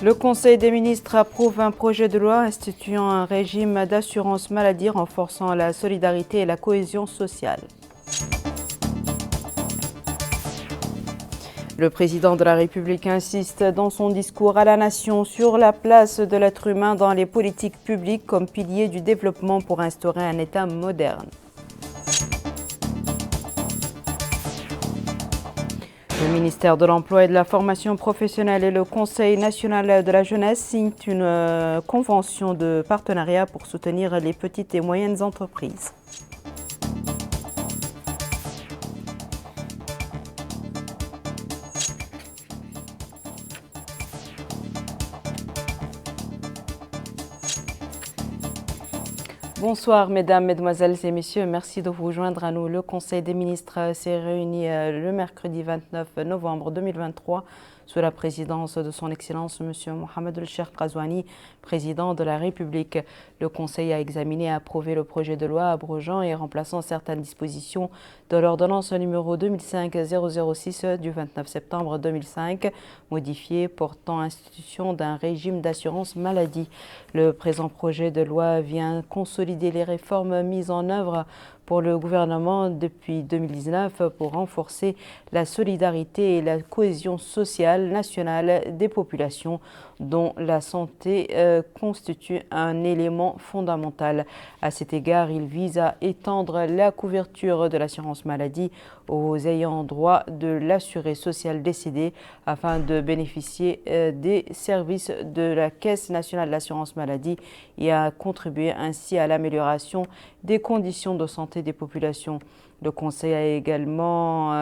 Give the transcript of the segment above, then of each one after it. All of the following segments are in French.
Le Conseil des ministres approuve un projet de loi instituant un régime d'assurance maladie renforçant la solidarité et la cohésion sociale. Le président de la République insiste dans son discours à la nation sur la place de l'être humain dans les politiques publiques comme pilier du développement pour instaurer un État moderne. Le ministère de l'Emploi et de la Formation professionnelle et le Conseil national de la jeunesse signent une convention de partenariat pour soutenir les petites et moyennes entreprises. Bonsoir mesdames, mesdemoiselles et messieurs, merci de vous joindre à nous. Le Conseil des ministres s'est réuni le mercredi 29 novembre 2023 sous la présidence de son Excellence M. Mohamed El-Cheikh Ghazouani, président de la République. Le Conseil a examiné et approuvé le projet de loi abrogeant et remplaçant certaines dispositions de l'ordonnance numéro 2005-006 du 29 septembre 2005, modifiée portant institution d'un régime d'assurance maladie. Le présent projet de loi vient consolider les réformes mises en œuvre pour le gouvernement depuis 2019 pour renforcer la solidarité et la cohésion sociale nationale des populations dont la santé constitue un élément fondamental. À cet égard, il vise à étendre la couverture de l'assurance maladie aux ayants droit de l'assuré social décédé afin de bénéficier des services de la Caisse nationale de l'assurance maladie et à contribuer ainsi à l'amélioration des conditions de santé des populations. Le Conseil a également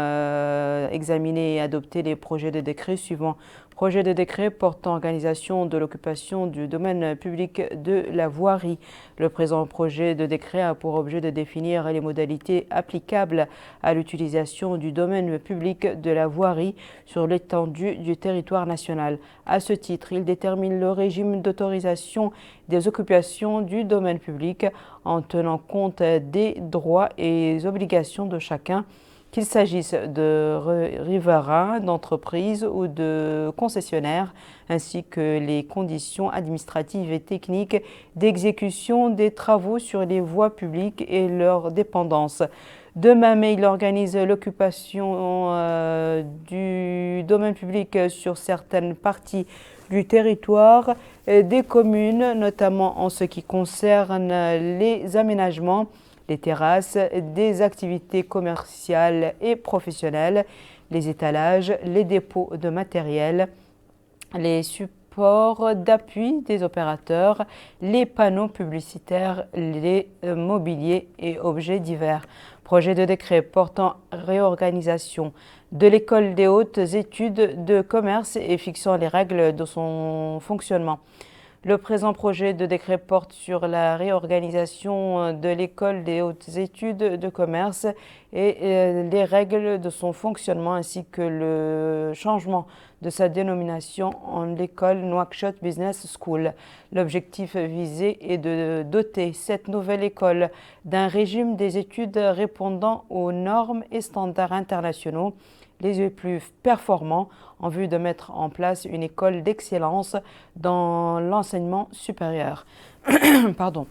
examiné et adopté les projets de décret suivants. Projet de décret portant organisation de l'occupation du domaine public de la voirie. Le présent projet de décret a pour objet de définir les modalités applicables à l'utilisation du domaine public de la voirie sur l'étendue du territoire national. À ce titre, il détermine le régime d'autorisation des occupations du domaine public en tenant compte des droits et obligations de chacun, qu'il s'agisse de riverains, d'entreprises ou de concessionnaires, ainsi que les conditions administratives et techniques d'exécution des travaux sur les voies publiques et leurs dépendances. De même, il organise l'occupation du domaine public sur certaines parties du territoire des communes, notamment en ce qui concerne les aménagements, les terrasses, des activités commerciales et professionnelles, les étalages, les dépôts de matériel, les supports d'appui des opérateurs, les panneaux publicitaires, les mobiliers et objets divers. Projet de décret portant réorganisation de l'école des hautes études de commerce et fixant les règles de son fonctionnement. Le présent projet de décret porte sur la réorganisation de l'école des hautes études de commerce et les règles de son fonctionnement ainsi que le changement de sa dénomination en l'école Nouakchott Business School. L'objectif visé est de doter cette nouvelle école d'un régime des études répondant aux normes et standards internationaux les plus performants en vue de mettre en place une école d'excellence dans l'enseignement supérieur. Pardon.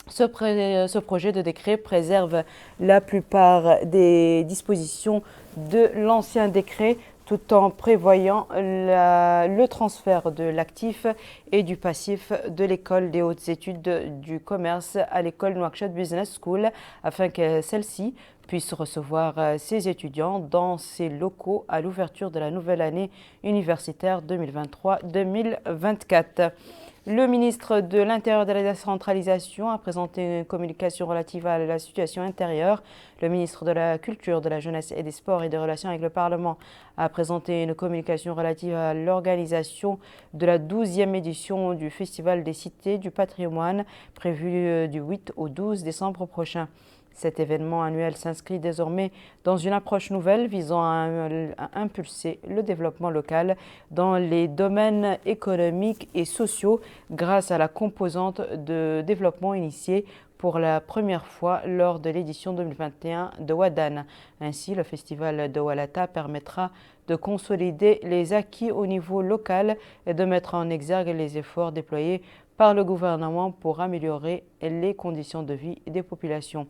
Ce projet de décret préserve la plupart des dispositions de l'ancien décret tout en prévoyant le transfert de l'actif et du passif de l'école des hautes études du commerce à l'école Nouakchott Business School afin que celle-ci puisse recevoir ses étudiants dans ses locaux à l'ouverture de la nouvelle année universitaire 2023-2024. Le ministre de l'Intérieur et de la décentralisation a présenté une communication relative à la situation intérieure. Le ministre de la Culture, de la Jeunesse et des Sports et des Relations avec le Parlement a présenté une communication relative à l'organisation de la 12e édition du Festival des Cités du Patrimoine prévu du 8 au 12 décembre prochain. Cet événement annuel s'inscrit désormais dans une approche nouvelle visant à impulser le développement local dans les domaines économiques et sociaux grâce à la composante de développement initiée pour la première fois lors de l'édition 2021 de Ouadane. Ainsi, le festival de Oualata permettra de consolider les acquis au niveau local et de mettre en exergue les efforts déployés par le gouvernement pour améliorer les conditions de vie des populations.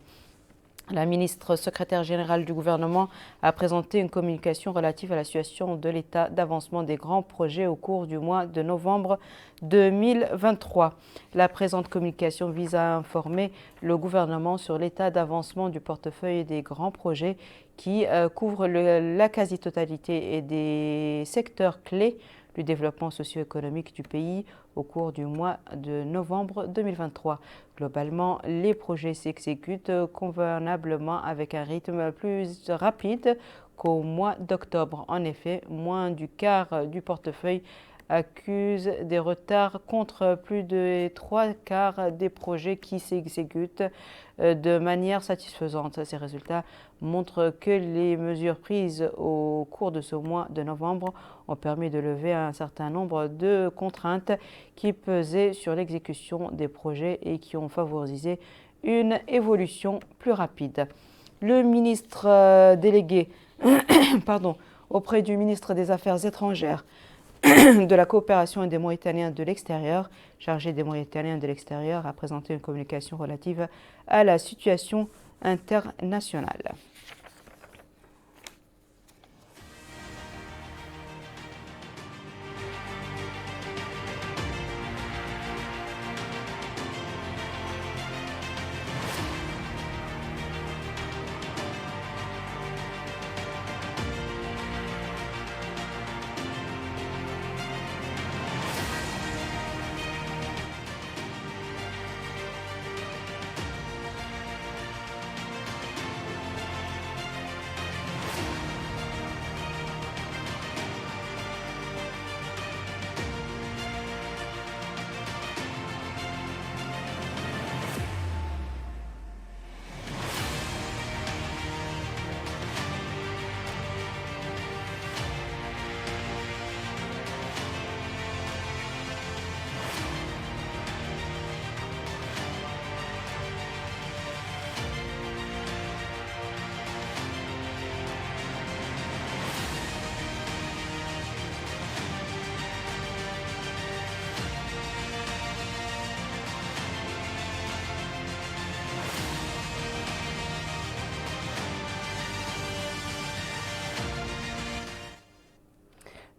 La ministre secrétaire générale du gouvernement a présenté une communication relative à la situation de l'état d'avancement des grands projets au cours du mois de novembre 2023. La présente communication vise à informer le gouvernement sur l'état d'avancement du portefeuille des grands projets qui couvrent la quasi-totalité et des secteurs clés du développement socio-économique du pays au cours du mois de novembre 2023. Globalement, les projets s'exécutent convenablement avec un rythme plus rapide qu'au mois d'octobre. En effet, moins du quart du portefeuille accuse des retards contre plus de 3/4 des projets qui s'exécutent de manière satisfaisante. Ces résultats montrent que les mesures prises au cours de ce mois de novembre ont permis de lever un certain nombre de contraintes qui pesaient sur l'exécution des projets et qui ont favorisé une évolution plus rapide. Le ministre délégué auprès du ministre des Affaires étrangères, de la coopération et des Mauritaniens de l'extérieur, chargé des Mauritaniens de l'extérieur, a présenté une communication relative à la situation internationale.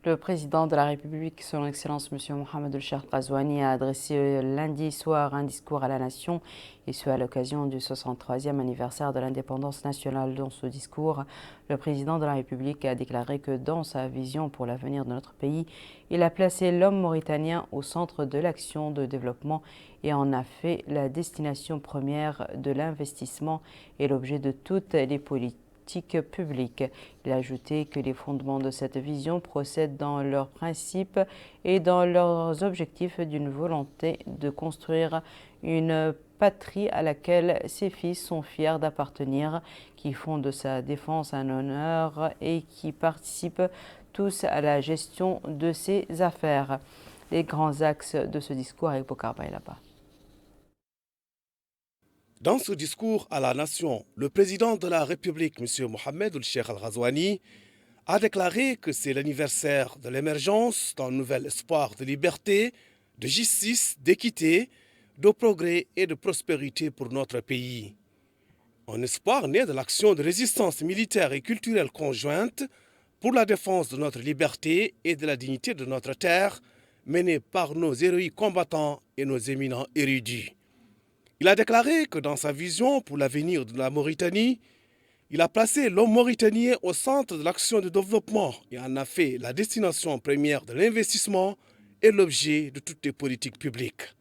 Le président de la République, son Excellence M. Mohamed El-Cheikh Ghazouani, a adressé lundi soir un discours à la nation, et ce à l'occasion du 63e anniversaire de l'indépendance nationale. Dans ce discours, le président de la République a déclaré que dans sa vision pour l'avenir de notre pays, il a placé l'homme mauritanien au centre de l'action de développement et en a fait la destination première de l'investissement et l'objet de toutes les politiques publique. Il a ajouté que les fondements de cette vision procèdent dans leurs principes et dans leurs objectifs d'une volonté de construire une patrie à laquelle ses fils sont fiers d'appartenir, qui font de sa défense un honneur et qui participent tous à la gestion de ses affaires. Les grands axes de ce discours avec Bokar Bailaba. Dans ce discours à la nation, le président de la République, M. Mohamed El-Cheikh Ghazouani, a déclaré que c'est l'anniversaire de l'émergence d'un nouvel espoir de liberté, de justice, d'équité, de progrès et de prospérité pour notre pays. Un espoir né de l'action de résistance militaire et culturelle conjointe pour la défense de notre liberté et de la dignité de notre terre, menée par nos héroïques combattants et nos éminents érudits. Il a déclaré que dans sa vision pour l'avenir de la Mauritanie, il a placé l'homme mauritanien au centre de l'action de développement et en a fait la destination première de l'investissement et l'objet de toutes les politiques publiques.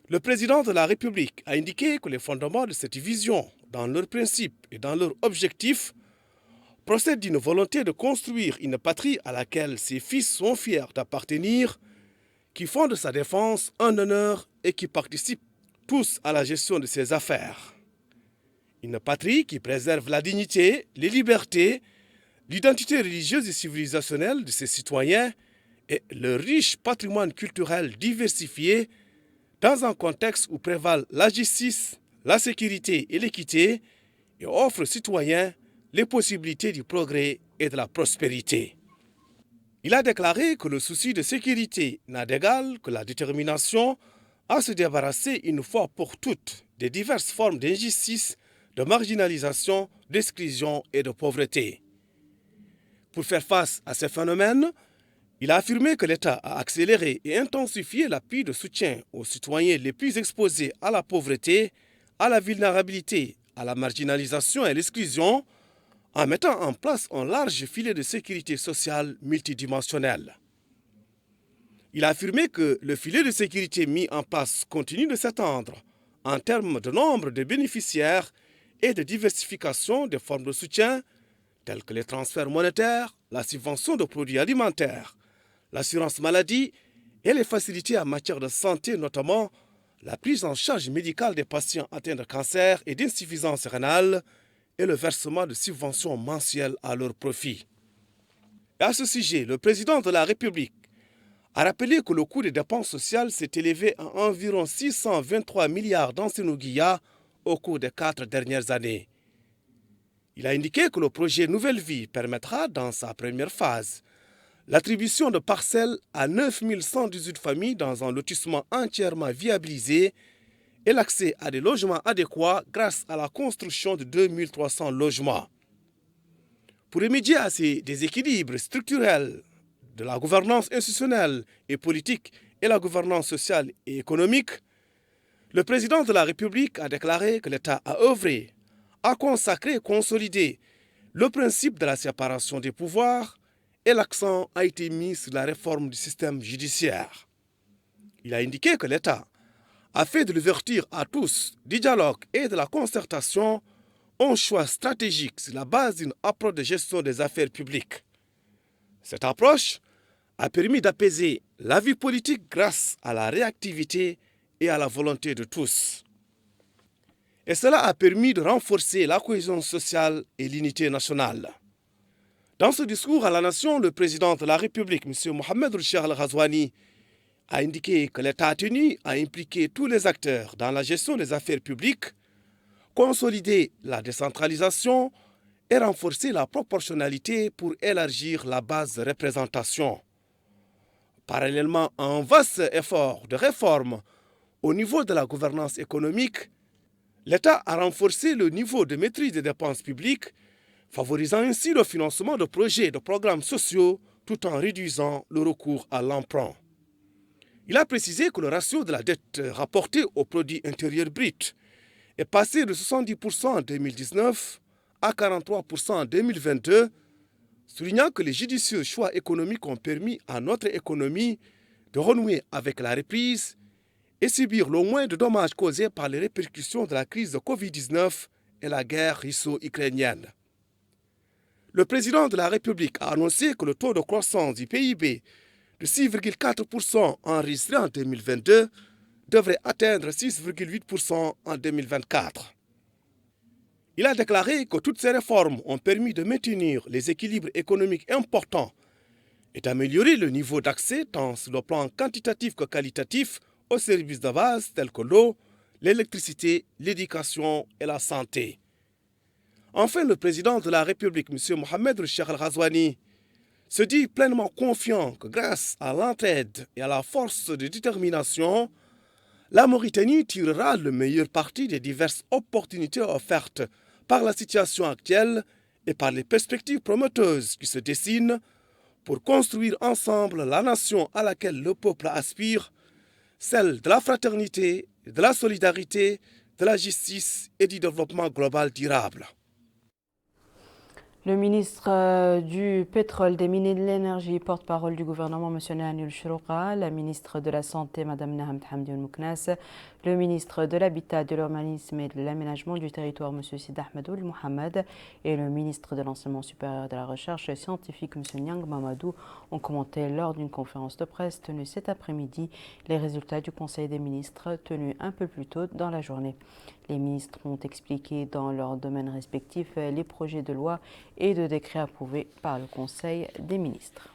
Le président de la République a indiqué que les fondements de cette vision, dans leurs principes et dans leurs objectifs, procèdent d'une volonté de construire une patrie à laquelle ses fils sont fiers d'appartenir, qui font de sa défense un honneur et qui participent tous à la gestion de ses affaires. Une patrie qui préserve la dignité, les libertés, l'identité religieuse et civilisationnelle de ses citoyens et le riche patrimoine culturel diversifié dans un contexte où prévalent la justice, la sécurité et l'équité et offre aux citoyens les possibilités du progrès et de la prospérité. Il a déclaré que le souci de sécurité n'a d'égal que la détermination à se débarrasser une fois pour toutes des diverses formes d'injustice, de marginalisation, d'exclusion et de pauvreté. Pour faire face à ces phénomènes, il a affirmé que l'État a accéléré et intensifié l'appui de soutien aux citoyens les plus exposés à la pauvreté, à la vulnérabilité, à la marginalisation et à l'exclusion, en mettant en place un large filet de sécurité sociale multidimensionnel. Il a affirmé que le filet de sécurité mis en place continue de s'étendre en termes de nombre de bénéficiaires et de diversification des formes de soutien telles que les transferts monétaires, la subvention de produits alimentaires, l'assurance maladie et les facilités en matière de santé, notamment la prise en charge médicale des patients atteints de cancer et d'insuffisance rénale et le versement de subventions mensuelles à leur profit. Et à ce sujet, le président de la République a rappelé que le coût des dépenses sociales s'est élevé à environ 623 milliards d'ansénouguillas au cours des 4 dernières années. Il a indiqué que le projet Nouvelle Vie permettra, dans sa première phase, l'attribution de parcelles à 9 118 familles dans un lotissement entièrement viabilisé et l'accès à des logements adéquats grâce à la construction de 2 300 logements. Pour remédier à ces déséquilibres structurels de la gouvernance institutionnelle et politique et la gouvernance sociale et économique, le président de la République a déclaré que l'État a œuvré à consacrer et consolider le principe de la séparation des pouvoirs et l'accent a été mis sur la réforme du système judiciaire. Il a indiqué que l'État a fait de l'ouverture à tous, du dialogue et de la concertation un choix stratégique sur la base d'une approche de gestion des affaires publiques. Cette approche a permis d'apaiser la vie politique grâce à la réactivité et à la volonté de tous. Et cela a permis de renforcer la cohésion sociale et l'unité nationale. Dans ce discours à la nation, le président de la République, M. Mohamed Cheikh Al-Ghazouani, a indiqué que l'État a tenu à impliquer tous les acteurs dans la gestion des affaires publiques, consolider la décentralisation et renforcer la proportionnalité pour élargir la base de représentation. Parallèlement à un vaste effort de réforme au niveau de la gouvernance économique, l'État a renforcé le niveau de maîtrise des dépenses publiques, favorisant ainsi le financement de projets et de programmes sociaux tout en réduisant le recours à l'emprunt. Il a précisé que le ratio de la dette rapportée au produit intérieur brut est passé de 70% en 2019 à 43% en 2022, soulignant que les judicieux choix économiques ont permis à notre économie de renouer avec la reprise et subir le moins de dommages causés par les répercussions de la crise de Covid-19 et la guerre russo-ukrainienne. Le président de la République a annoncé que le taux de croissance du PIB de 6,4% enregistré en 2022 devrait atteindre 6,8% en 2024. Il a déclaré que toutes ces réformes ont permis de maintenir les équilibres économiques importants et d'améliorer le niveau d'accès tant sur le plan quantitatif que qualitatif aux services de base tels que l'eau, l'électricité, l'éducation et la santé. Enfin, le président de la République, M. Mohamed Cheikh Al-Ghazouani, se dit pleinement confiant que grâce à l'entraide et à la force de détermination, la Mauritanie tirera le meilleur parti des diverses opportunités offertes par la situation actuelle et par les perspectives prometteuses qui se dessinent pour construire ensemble la nation à laquelle le peuple aspire, celle de la fraternité, de la solidarité, de la justice et du développement global durable. Le ministre du Pétrole, des Mines et de l'Énergie, porte-parole du gouvernement, M. Nahani El-Chrouqa, la ministre de la Santé, Mme Naham Hamdi El-Mouknas, le ministre de l'Habitat, de l'Urbanisme et de l'Aménagement du Territoire, M. Sid Ahmed Mohamed, et le ministre de l'Enseignement supérieur et de la Recherche scientifique, M. Niang Mamadou, ont commenté lors d'une conférence de presse tenue cet après-midi les résultats du Conseil des ministres tenu un peu plus tôt dans la journée. Les ministres ont expliqué dans leurs domaines respectifs les projets de loi et de décrets approuvés par le Conseil des ministres.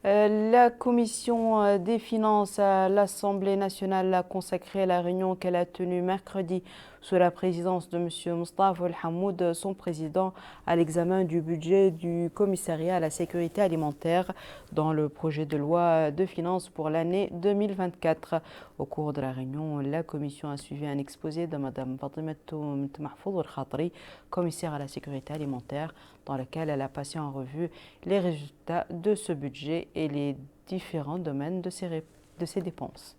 La Commission des finances à l'Assemblée nationale a consacré la réunion qu'elle a tenue mercredi sous la présidence de M. Mustafa El-Hamoud, son président, à l'examen du budget du commissariat à la sécurité alimentaire dans le projet de loi de finances pour l'année 2024. Au cours de la réunion, la commission a suivi un exposé de Mme Fatimatou Mahfouz El-Khatri, commissaire à la sécurité alimentaire, dans lequel elle a passé en revue les résultats de ce budget et les différents domaines de ses dépenses.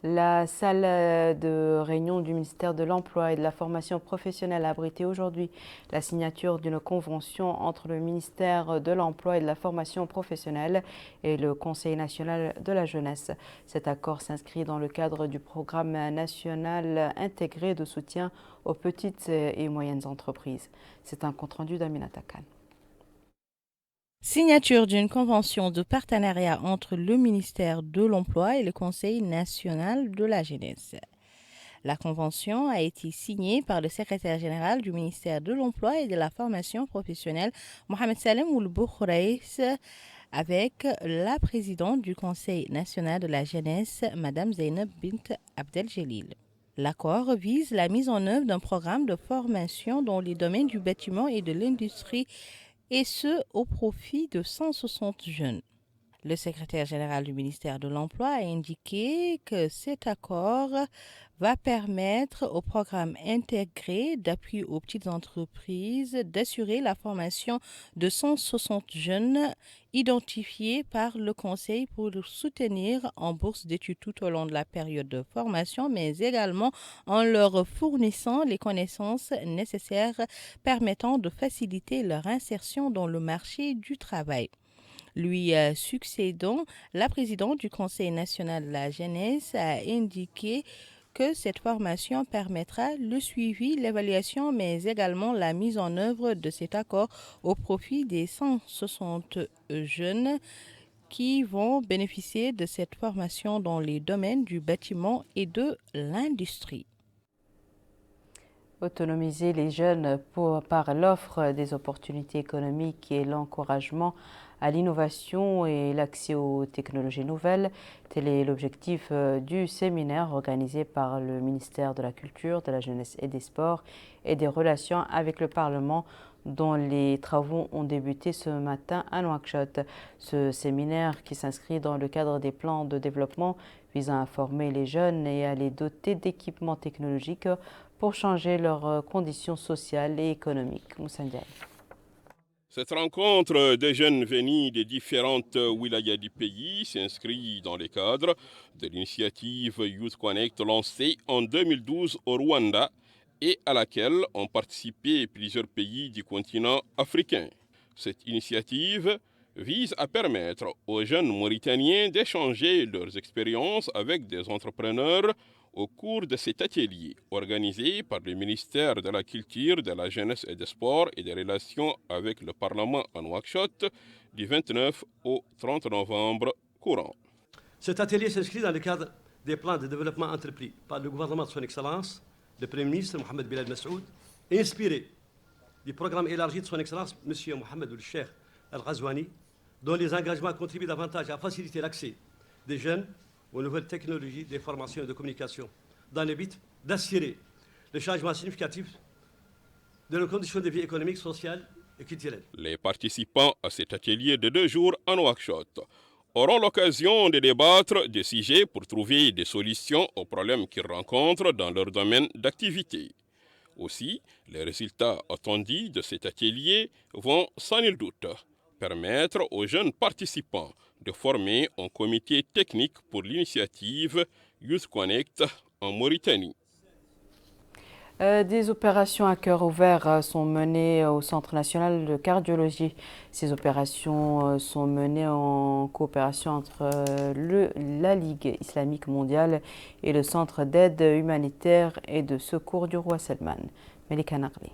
La salle de réunion du ministère de l'Emploi et de la formation professionnelle a abrité aujourd'hui la signature d'une convention entre le ministère de l'Emploi et de la formation professionnelle et le Conseil national de la jeunesse. Cet accord s'inscrit dans le cadre du programme national intégré de soutien aux petites et moyennes entreprises. C'est un compte-rendu d'Aminata Khan. Signature d'une convention de partenariat entre le ministère de l'Emploi et le Conseil national de la jeunesse. La convention a été signée par le secrétaire général du ministère de l'Emploi et de la formation professionnelle, Mohamed Salem Oulboukhouraïs, avec la présidente du Conseil national de la jeunesse, Mme Zainab Bint Abdeljelil. L'accord vise la mise en œuvre d'un programme de formation dans les domaines du bâtiment et de l'industrie, et ce, au profit de 160 jeunes. Le secrétaire général du ministère de l'Emploi a indiqué que cet accord va permettre au programme intégré d'appui aux petites entreprises d'assurer la formation de 160 jeunes identifiés par le Conseil pour les soutenir en bourse d'études tout au long de la période de formation, mais également en leur fournissant les connaissances nécessaires permettant de faciliter leur insertion dans le marché du travail. Lui succédant, la présidente du Conseil national de la jeunesse a indiqué que cette formation permettra le suivi, l'évaluation, mais également la mise en œuvre de cet accord au profit des 160 jeunes qui vont bénéficier de cette formation dans les domaines du bâtiment et de l'industrie. Autonomiser les jeunes par l'offre des opportunités économiques et l'encouragement à l'innovation et l'accès aux technologies nouvelles. Tel est l'objectif du séminaire organisé par le ministère de la Culture, de la Jeunesse et des Sports et des Relations avec le Parlement, dont les travaux ont débuté ce matin à Nouakchott. Ce séminaire, qui s'inscrit dans le cadre des plans de développement visant à former les jeunes et à les doter d'équipements technologiques pour changer leurs conditions sociales et économiques. Moussa Ndiaye. Cette rencontre des jeunes venus des différentes wilayas du pays s'inscrit dans le cadre de l'initiative Youth Connect lancée en 2012 au Rwanda et à laquelle ont participé plusieurs pays du continent africain. Cette initiative vise à permettre aux jeunes Mauritaniens d'échanger leurs expériences avec des entrepreneurs au cours de cet atelier organisé par le ministère de la Culture, de la Jeunesse et des Sports et des Relations avec le Parlement à Nouakchott du 29 au 30 novembre courant. Cet atelier s'inscrit dans le cadre des plans de développement entrepris par le gouvernement de son Excellence, le Premier ministre Mohamed Bilal Massoud, et inspiré du programme élargi de son Excellence M. Mohamed El-Cheikh Al-Ghazouani, dont les engagements contribuent davantage à faciliter l'accès des jeunes aux nouvelles technologies des formations et de communication, dans le but d'assurer le changement significatif de nos conditions de vie économique, sociale et culturelle. Les participants à cet atelier de 2 jours à Nouakchott auront l'occasion de débattre des sujets pour trouver des solutions aux problèmes qu'ils rencontrent dans leur domaine d'activité. Aussi, les résultats attendus de cet atelier vont sans nul doute permettre aux jeunes participants de former un comité technique pour l'initiative Youth Connect en Mauritanie. Des opérations à cœur ouvert sont menées au Centre national de cardiologie. Ces opérations sont menées en coopération entre la Ligue islamique mondiale et le Centre d'aide humanitaire et de secours du roi Salman. Melika Nagli.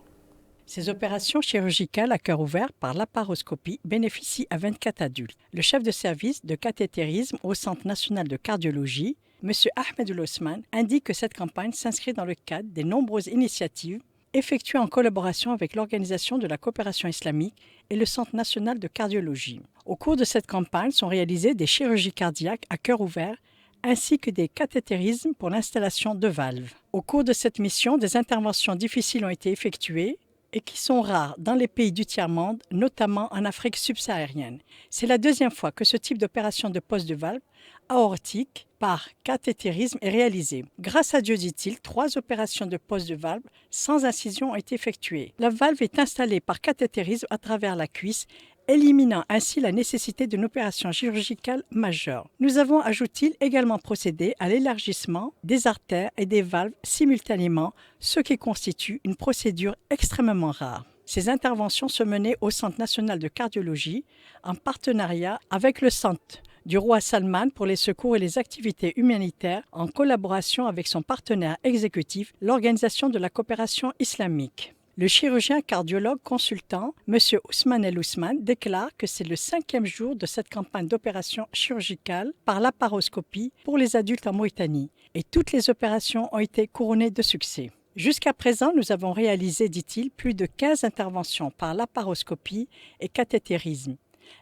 Ces opérations chirurgicales à cœur ouvert par laparoscopie bénéficient à 24 adultes. Le chef de service de cathétérisme au Centre national de cardiologie, M. Ahmed Ousmane, indique que cette campagne s'inscrit dans le cadre des nombreuses initiatives effectuées en collaboration avec l'Organisation de la coopération islamique et le Centre national de cardiologie. Au cours de cette campagne sont réalisées des chirurgies cardiaques à cœur ouvert ainsi que des cathétérismes pour l'installation de valves. Au cours de cette mission, des interventions difficiles ont été effectuées et qui sont rares dans les pays du tiers-monde, notamment en Afrique subsaharienne. C'est la deuxième fois que ce type d'opération de pose de valve aortique par cathétérisme est réalisé. Grâce à Dieu, dit-il, 3 opérations de pose de valve sans incision ont été effectuées. La valve est installée par cathétérisme à travers la cuisse, éliminant ainsi la nécessité d'une opération chirurgicale majeure. Nous avons, ajoute-t-il, également procédé à l'élargissement des artères et des valves simultanément, ce qui constitue une procédure extrêmement rare. Ces interventions se menaient au Centre national de cardiologie en partenariat avec le Centre du roi Salman pour les secours et les activités humanitaires en collaboration avec son partenaire exécutif, l'Organisation de la coopération islamique. Le chirurgien cardiologue consultant, M. Ousmane El Ousmane, déclare que c'est le 5e jour de cette campagne d'opération chirurgicale par laparoscopie pour les adultes en Mauritanie et toutes les opérations ont été couronnées de succès. Jusqu'à présent, nous avons réalisé, dit-il, plus de 15 interventions par laparoscopie et cathétérisme.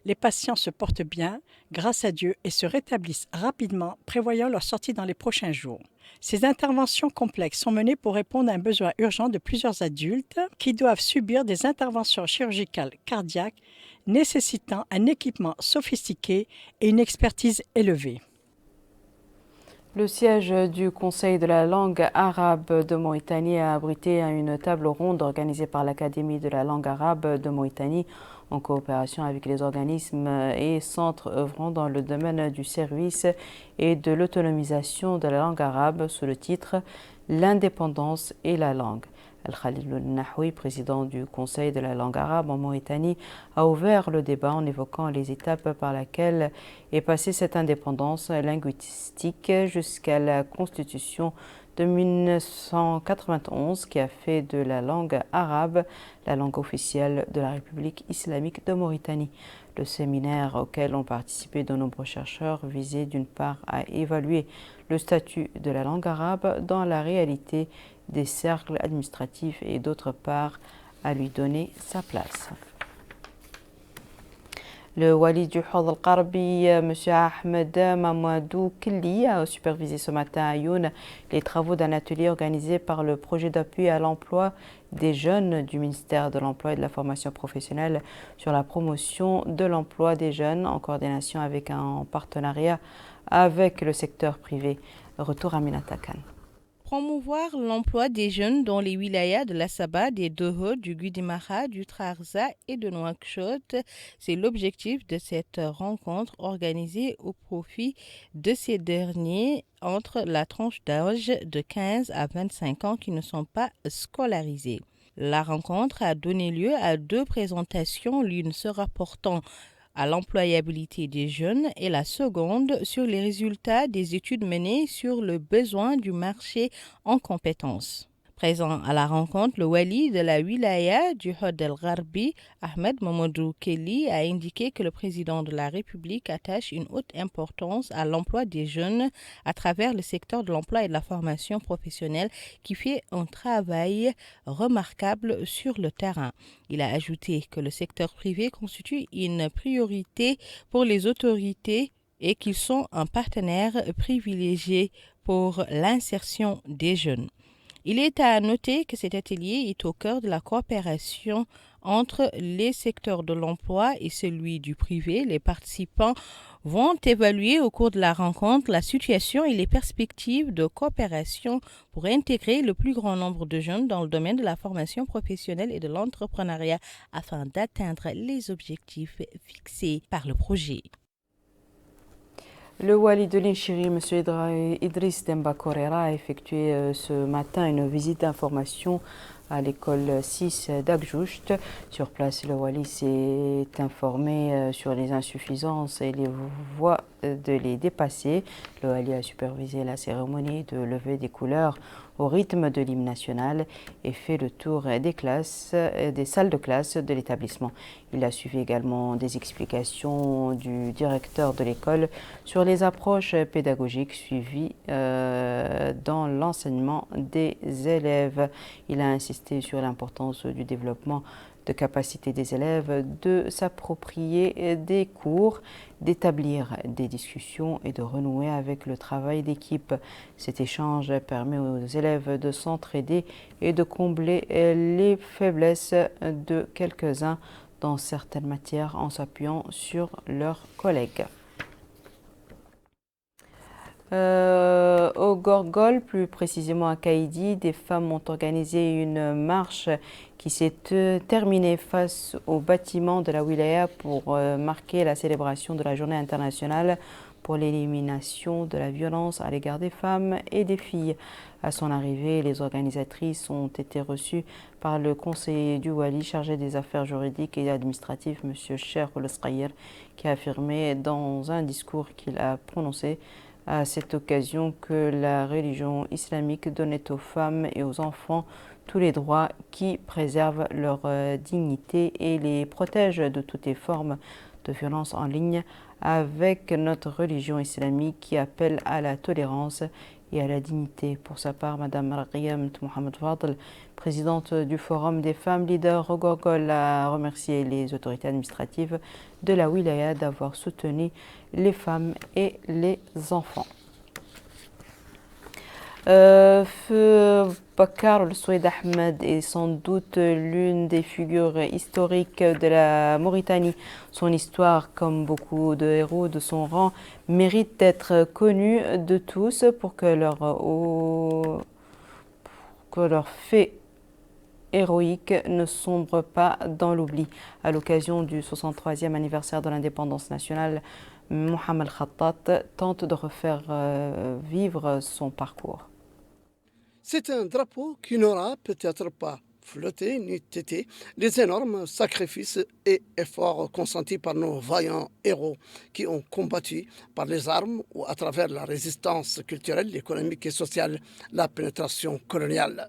Les patients se portent bien, grâce à Dieu, et se rétablissent rapidement, prévoyant leur sortie dans les prochains jours. Ces interventions complexes sont menées pour répondre à un besoin urgent de plusieurs adultes qui doivent subir des interventions chirurgicales cardiaques nécessitant un équipement sophistiqué et une expertise élevée. Le siège du Conseil de la langue arabe de Mauritanie a abrité une table ronde organisée par l'Académie de la langue arabe de Mauritanie en coopération avec les organismes et centres œuvrant dans le domaine du service et de l'autonomisation de la langue arabe sous le titre « L'indépendance et la langue ». Al-Khalil Nahoui, président du Conseil de la langue arabe en Mauritanie, a ouvert le débat en évoquant les étapes par lesquelles est passée cette indépendance linguistique jusqu'à la constitution de 1991 qui a fait de la langue arabe la langue officielle de la République islamique de Mauritanie. Le séminaire auquel ont participé de nombreux chercheurs visait d'une part à évaluer le statut de la langue arabe dans la réalité des cercles administratifs et d'autre part à lui donner sa place. Le wali du Hawd al-Qarbi, M. Ahmed Mamadou Kelly, a supervisé ce matin à Youn les travaux d'un atelier organisé par le projet d'appui à l'emploi des jeunes du ministère de l'Emploi et de la Formation professionnelle sur la promotion de l'emploi des jeunes en coordination avec un partenariat avec le secteur privé. Retour à Minata Khan. Promouvoir l'emploi des jeunes dans les wilayas de la Saba, des Doho, du Gudimara, du Trarza et de Nouakchott, c'est l'objectif de cette rencontre organisée au profit de ces derniers entre la tranche d'âge de 15 à 25 ans qui ne sont pas scolarisés. La rencontre a donné lieu à 2 présentations, l'une se rapportant à l'employabilité des jeunes et la seconde sur les résultats des études menées sur le besoin du marché en compétences. Présent à la rencontre, le wali de la wilaya du Hawd al-Gharbi, Ahmed Mamadou Kelly, a indiqué que le président de la République attache une haute importance à l'emploi des jeunes à travers le secteur de l'emploi et de la formation professionnelle qui fait un travail remarquable sur le terrain. Il a ajouté que le secteur privé constitue une priorité pour les autorités et qu'ils sont un partenaire privilégié pour l'insertion des jeunes. Il est à noter que cet atelier est au cœur de la coopération entre les secteurs de l'emploi et celui du privé. Les participants vont évaluer au cours de la rencontre la situation et les perspectives de coopération pour intégrer le plus grand nombre de jeunes dans le domaine de la formation professionnelle et de l'entrepreneuriat afin d'atteindre les objectifs fixés par le projet. Le wali de l'Inchiri, M. Idriss Demba Korera, a effectué ce matin une visite d'information à l'école 6 d'Agjoust. Sur place, le wali s'est informé sur les insuffisances et les voies de les dépasser. Le wali a supervisé la cérémonie de levée des couleurs au rythme de l'hymne national et fait le tour des salles de classe de l'établissement. Il a suivi également des explications du directeur de l'école sur les approches pédagogiques suivies dans l'enseignement des élèves. Il a insisté sur l'importance du développement de capacité des élèves de s'approprier des cours, d'établir des discussions et de renouer avec le travail d'équipe. Cet échange permet aux élèves de s'entraider et de combler les faiblesses de quelques-uns dans certaines matières en s'appuyant sur leurs collègues. Au Gorgol, plus précisément à Kaïdi, des femmes ont organisé une marche qui s'est terminée face au bâtiment de la Wilaya pour marquer la célébration de la journée internationale pour l'élimination de la violence à l'égard des femmes et des filles. À son arrivée, les organisatrices ont été reçues par le conseiller du Wali chargé des affaires juridiques et administratives, M. Cheikh Oulesqaïr, qui a affirmé dans un discours qu'il a prononcé à cette occasion que la religion islamique donnait aux femmes et aux enfants tous les droits qui préservent leur dignité et les protègent de toutes les formes de violence en ligne, avec notre religion islamique qui appelle à la tolérance et à la dignité. Pour sa part, Mme Raqiyam Mohamed Fadl, présidente du Forum des femmes leaders au Gorgol, a remercié les autorités administratives de la Wilaya d'avoir soutenu les femmes et les enfants. Feu Bakar El-Soued Ahmed est sans doute l'une des figures historiques de la Mauritanie. Son histoire, comme beaucoup de héros de son rang, mérite d'être connue de tous pour que leurs faits héroïques ne sombrent pas dans l'oubli. À l'occasion du 63e anniversaire de l'indépendance nationale, Mohamed Khattat tente de refaire vivre son parcours. C'est un drapeau qui n'aura peut-être pas flotté ni tété les énormes sacrifices et efforts consentis par nos vaillants héros qui ont combattu par les armes ou à travers la résistance culturelle, économique et sociale la pénétration coloniale.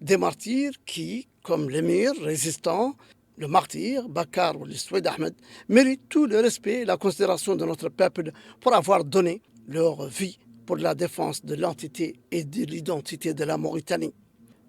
Des martyrs qui, comme l'émir résistant, le martyr Bakar El-Soued Ahmed, méritent tout le respect et la considération de notre peuple pour avoir donné leur vie pour la défense de l'entité et de l'identité de la Mauritanie.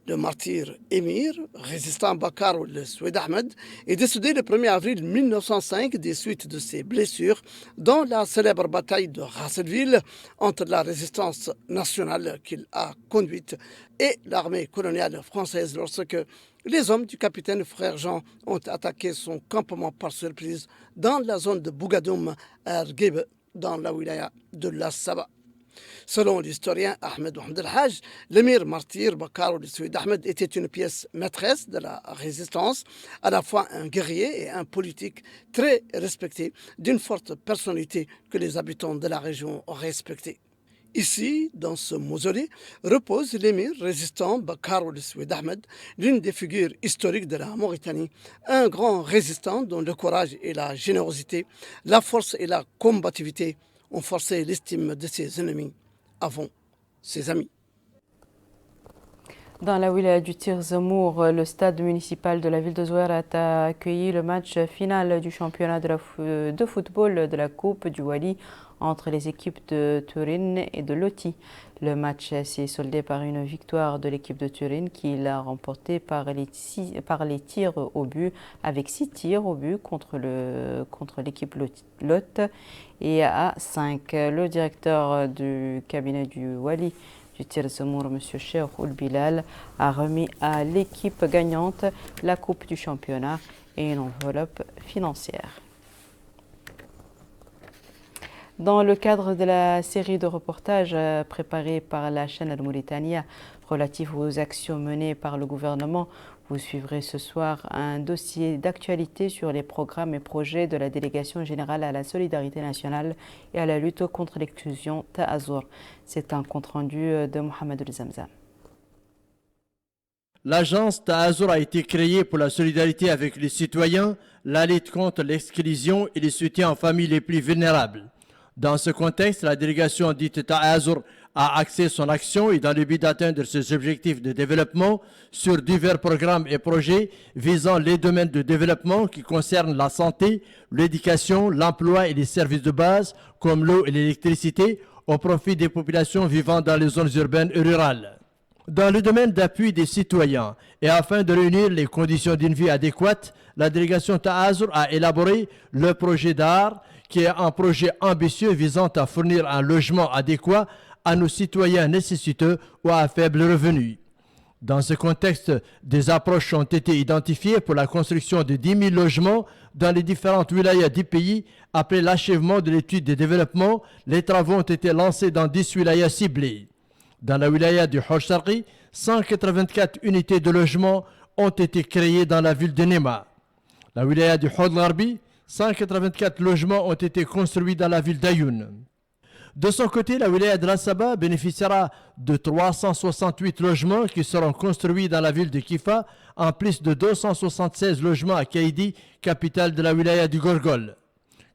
Le martyr émir, résistant Bakar El-Soued Ahmed, est décédé le 1er avril 1905 des suites de ses blessures dans la célèbre bataille de Rasselville entre la résistance nationale qu'il a conduite et l'armée coloniale française lorsque les hommes du capitaine Frère Jean ont attaqué son campement par surprise dans la zone de Bougadoum à Erguib, dans la wilaya de la Saba. Selon l'historien Ahmed Mohamed El-Haj, l'émir martyr Bakar El-Soued Ahmed était une pièce maîtresse de la résistance, à la fois un guerrier et un politique très respecté, d'une forte personnalité que les habitants de la région respectaient. Ici, dans ce mausolée, repose l'émir résistant Bakar El-Soued Ahmed, l'une des figures historiques de la Mauritanie, un grand résistant dont le courage et la générosité, la force et la combativité ont forcé l'estime de ses ennemis avant ses amis. Dans la wilaya du Tir-Zemour, le stade municipal de la ville de Zouérat a accueilli le match final du championnat de football de la Coupe du Wali entre les équipes de Turin et de Loti. Le match s'est soldé par une victoire de l'équipe de Turin qui l'a remporté par les tirs au but, avec 6 tirs au but contre l'équipe Lot et à 5. Le directeur du cabinet du Wali du Tir-Zemour, M. Cheikh Ould-Bilal, a remis à l'équipe gagnante la coupe du championnat et une enveloppe financière. Dans le cadre de la série de reportages préparée par la chaîne Al-Mauritania relative aux actions menées par le gouvernement, vous suivrez ce soir un dossier d'actualité sur les programmes et projets de la Délégation générale à la solidarité nationale et à la lutte contre l'exclusion Ta'azour. C'est un compte-rendu de Mohamed El-Zamzam. L'agence Ta'azour a été créée pour la solidarité avec les citoyens, la lutte contre l'exclusion et le soutien aux familles les plus vulnérables. Dans ce contexte, la délégation dite Ta'azour a axé son action et dans le but d'atteindre ses objectifs de développement sur divers programmes et projets visant les domaines de développement qui concernent la santé, l'éducation, l'emploi et les services de base comme l'eau et l'électricité au profit des populations vivant dans les zones urbaines et rurales. Dans le domaine d'appui des citoyens et afin de réunir les conditions d'une vie adéquate, la délégation Ta'azur a élaboré le projet d'art qui est un projet ambitieux visant à fournir un logement adéquat à nos citoyens nécessiteux ou à faible revenu. Dans ce contexte, des approches ont été identifiées pour la construction de 10 000 logements dans les différentes wilayas du pays. Après l'achèvement de l'étude de développement, les travaux ont été lancés dans 10 wilayas ciblées. Dans la wilaya du Hojsarqi, 184 unités de logement ont été créées dans la ville de Nema. La wilaya du Hod-Gharbi, 184 logements ont été construits dans la ville d'Ayoun. De son côté, la wilaya de Rassaba bénéficiera de 368 logements qui seront construits dans la ville de Kifa, en plus de 276 logements à Kaidi, capitale de la wilaya du Gorgol.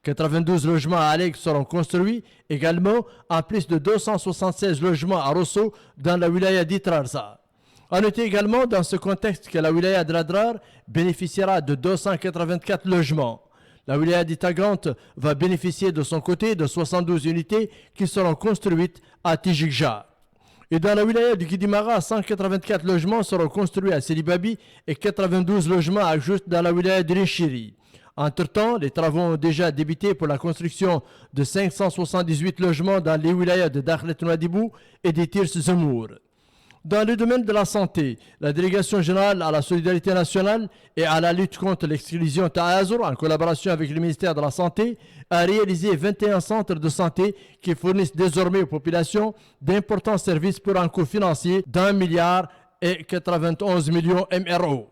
92 logements à Alek seront construits également, en plus de 276 logements à Rosso dans la wilaya d'Itrarza. On note également dans ce contexte que la wilaya de Radrar bénéficiera de 284 logements. La wilaya d'Itagrante va bénéficier de son côté de 72 unités qui seront construites à Tijikja. Et dans la wilaya du Kidimara, 184 logements seront construits à Selibabi et 92 logements à Just dans la wilaya de Rishiri. Entre-temps, les travaux ont déjà débuté pour la construction de 578 logements dans les wilayas de Dakhlet Nouadhibou et de Tirs Zemour. Dans le domaine de la santé, la délégation générale à la solidarité nationale et à la lutte contre l'exclusion Ta'azur, en collaboration avec le ministère de la Santé, a réalisé 21 centres de santé qui fournissent désormais aux populations d'importants services pour un coût financier d'1 milliard et 91 millions MRO.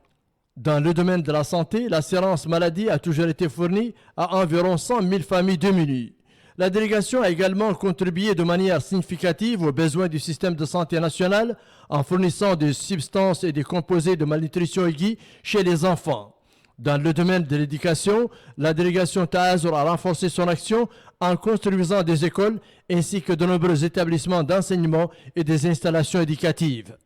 Dans le domaine de la santé, l'assurance maladie a toujours été fournie à environ 100 000 familles démunies. La délégation a également contribué de manière significative aux besoins du système de santé national en fournissant des substances et des composés de malnutrition aiguë chez les enfants. Dans le domaine de l'éducation, la délégation Ta'azur a renforcé son action en construisant des écoles ainsi que de nombreux établissements d'enseignement et des installations éducatives.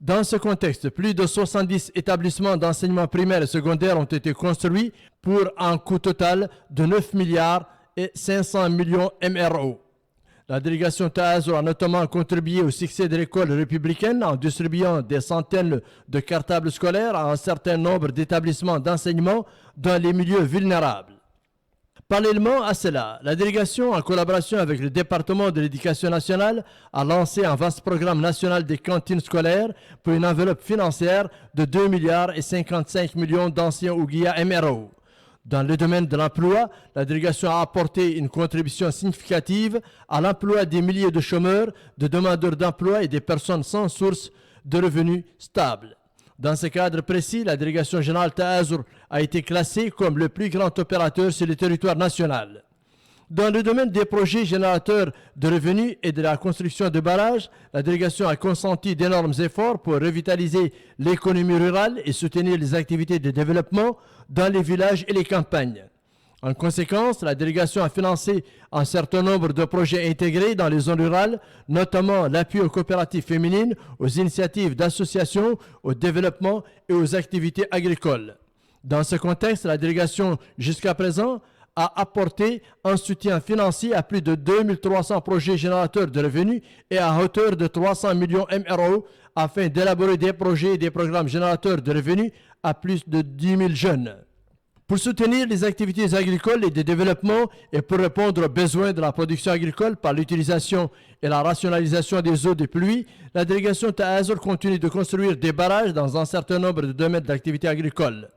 Dans ce contexte, plus de 70 établissements d'enseignement primaire et secondaire ont été construits pour un coût total de 9 milliards et 500 millions MRO. La délégation Ta'azur a notamment contribué au succès de l'école républicaine en distribuant des centaines de cartables scolaires à un certain nombre d'établissements d'enseignement dans les milieux vulnérables. Parallèlement à cela, la délégation, en collaboration avec le département de l'éducation nationale, a lancé un vaste programme national des cantines scolaires pour une enveloppe financière de 2 milliards et 55 millions d'anciens Ouguiya MRO. Dans le domaine de l'emploi, la délégation a apporté une contribution significative à l'emploi des milliers de chômeurs, de demandeurs d'emploi et des personnes sans source de revenus stables. Dans ce cadre précis, la délégation générale Ta'azur a été classée comme le plus grand opérateur sur le territoire national. Dans le domaine des projets générateurs de revenus et de la construction de barrages, la délégation a consenti d'énormes efforts pour revitaliser l'économie rurale et soutenir les activités de développement dans les villages et les campagnes. En conséquence, la délégation a financé un certain nombre de projets intégrés dans les zones rurales, notamment l'appui aux coopératives féminines, aux initiatives d'associations, au développement et aux activités agricoles. Dans ce contexte, la délégation, jusqu'à présent, a apporté un soutien financier à plus de 2300 projets générateurs de revenus et à hauteur de 300 millions MRO afin d'élaborer des projets et des programmes générateurs de revenus à plus de 10 000 jeunes. Pour soutenir les activités agricoles et de développement et pour répondre aux besoins de la production agricole par l'utilisation et la rationalisation des eaux de pluie, la délégation Ta'azur continue de construire des barrages dans un certain nombre de domaines d'activité agricole.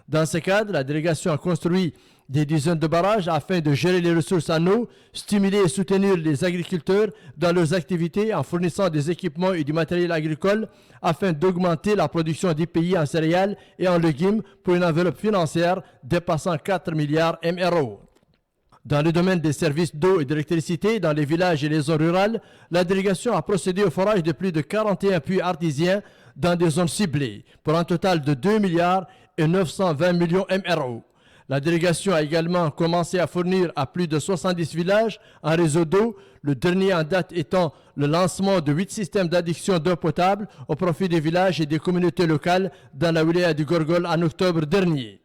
Dans ce cadre, la délégation a construit des dizaines de barrages afin de gérer les ressources en eau, stimuler et soutenir les agriculteurs dans leurs activités en fournissant des équipements et du matériel agricole afin d'augmenter la production du pays en céréales et en légumes pour une enveloppe financière dépassant 4 milliards MRO. Dans le domaine des services d'eau et d'électricité dans les villages et les zones rurales, la délégation a procédé au forage de plus de 41 puits artésiens dans des zones ciblées pour un total de 2 milliards et 920 millions MRO. La délégation a également commencé à fournir à plus de 70 villages un réseau d'eau, le dernier en date étant le lancement de 8 systèmes d'adduction d'eau potable au profit des villages et des communautés locales dans la wilaya du Gorgol en octobre dernier.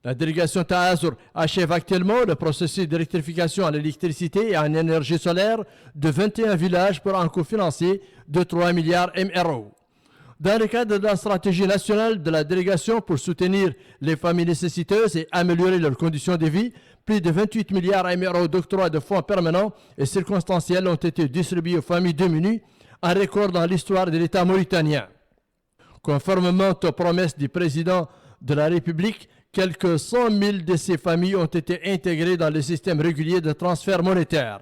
La délégation Ta'azur achève actuellement le processus d'électrification à l'électricité et en énergie solaire de 21 villages pour un coût financier de 3 milliards MRO. Dans le cadre de la stratégie nationale de la délégation pour soutenir les familles nécessiteuses et améliorer leurs conditions de vie, plus de 28 milliards € d'octroi de fonds permanents et circonstanciels ont été distribués aux familles démunies, un record dans l'histoire de l'État mauritanien. Conformément aux promesses du président de la République, quelques 100 000 de ces familles ont été intégrées dans le système régulier de transfert monétaire.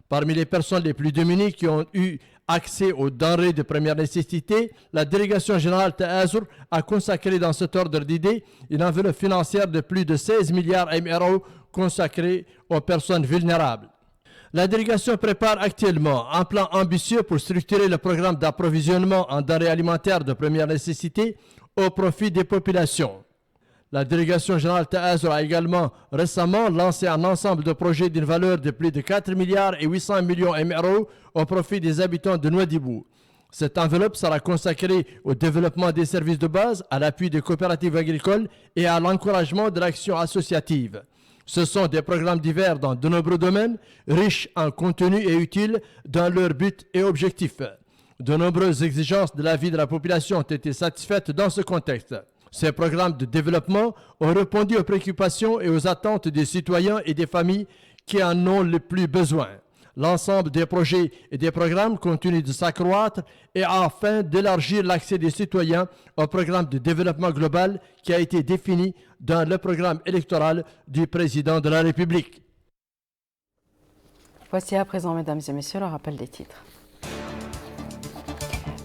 Parmi les personnes les plus démunies qui ont eu accès aux denrées de première nécessité, la délégation générale Ta'azur a consacré dans cet ordre d'idées une enveloppe financière de plus de 16 milliards € consacrée aux personnes vulnérables. La délégation prépare actuellement un plan ambitieux pour structurer le programme d'approvisionnement en denrées alimentaires de première nécessité au profit des populations. La délégation générale Ta'azur a également récemment lancé un ensemble de projets d'une valeur de plus de 4 milliards et 800 millions € au profit des habitants de Nouadhibou. Cette enveloppe sera consacrée au développement des services de base, à l'appui des coopératives agricoles et à l'encouragement de l'action associative. Ce sont des programmes divers dans de nombreux domaines, riches en contenu et utiles dans leurs buts et objectifs. De nombreuses exigences de la vie de la population ont été satisfaites dans ce contexte. Ces programmes de développement ont répondu aux préoccupations et aux attentes des citoyens et des familles qui en ont le plus besoin. L'ensemble des projets et des programmes continue de s'accroître et afin d'élargir l'accès des citoyens au programme de développement global qui a été défini dans le programme électoral du président de la République. Voici à présent, mesdames et messieurs, le rappel des titres.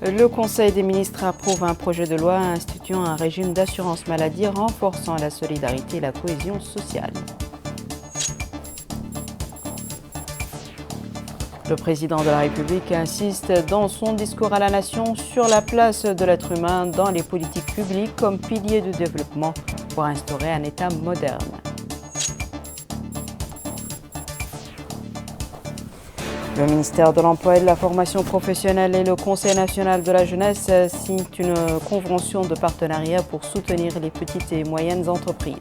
Le Conseil des ministres approuve un projet de loi instituant un régime d'assurance maladie renforçant la solidarité et la cohésion sociale. Le président de la République insiste dans son discours à la nation sur la place de l'être humain dans les politiques publiques comme pilier de développement pour instaurer un État moderne. Le ministère de l'Emploi et de la Formation professionnelle et le Conseil national de la jeunesse signent une convention de partenariat pour soutenir les petites et moyennes entreprises.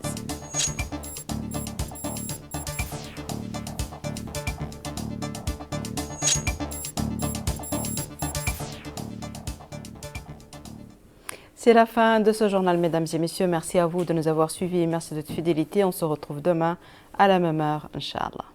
C'est la fin de ce journal, mesdames et messieurs. Merci à vous de nous avoir suivis et merci de votre fidélité. On se retrouve demain à la même heure, Inch'Allah.